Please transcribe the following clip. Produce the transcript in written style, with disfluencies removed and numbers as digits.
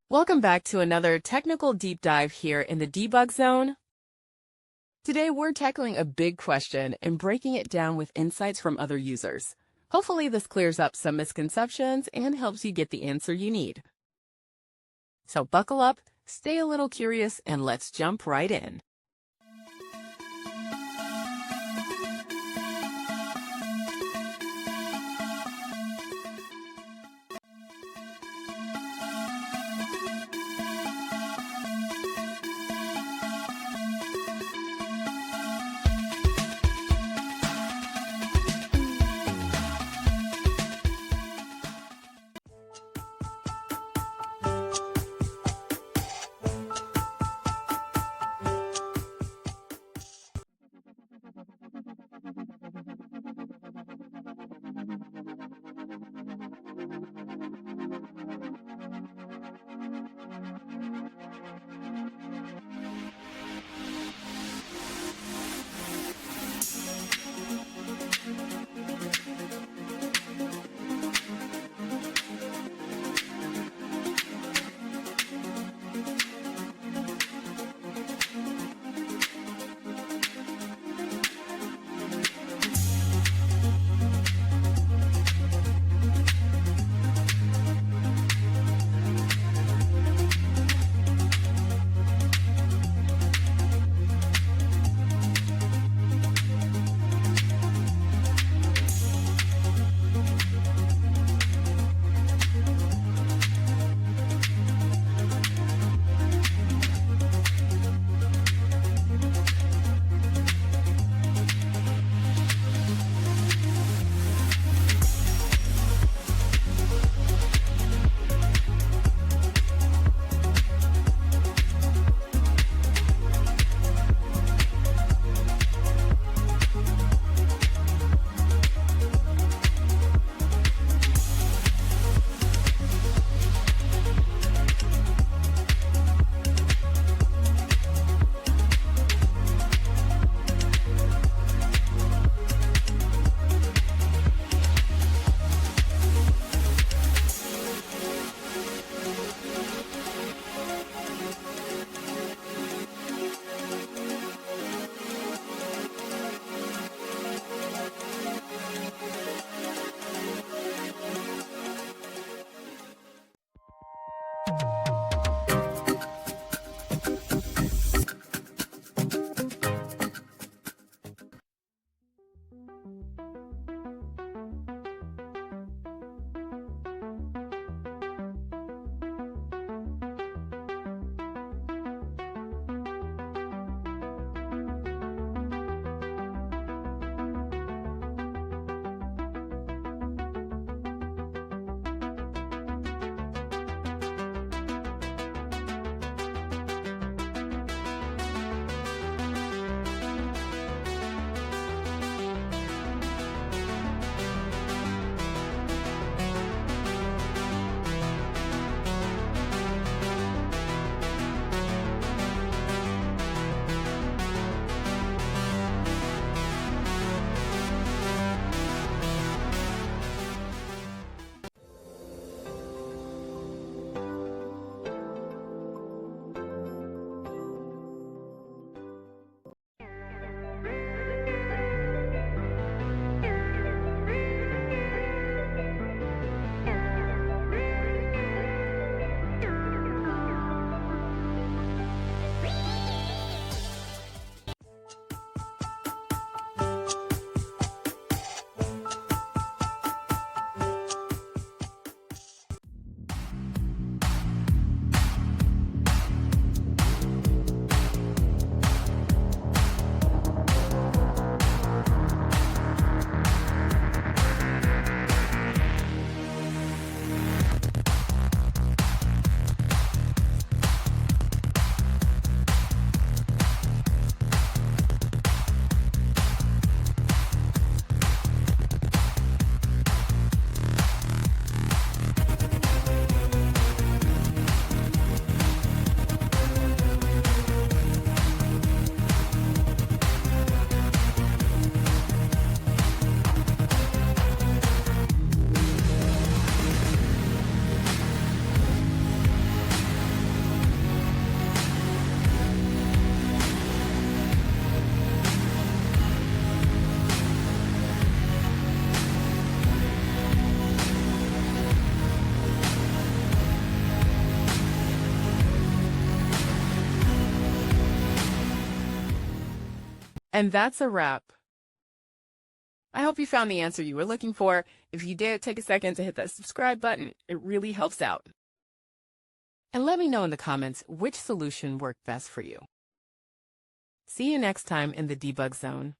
Welcome back to another technical deep dive here in the debug zone. Today we're tackling a big question and breaking it down with insights from other users. Hopefully this clears up some misconceptions and helps you get the answer you need. So buckle up, stay a little curious, and let's jump right in. And that's a wrap. I hope you found the answer you were looking for. If you did, take a second to hit that subscribe button. It really helps out. And let me know in the comments which solution worked best for you. See you next time in the debug zone.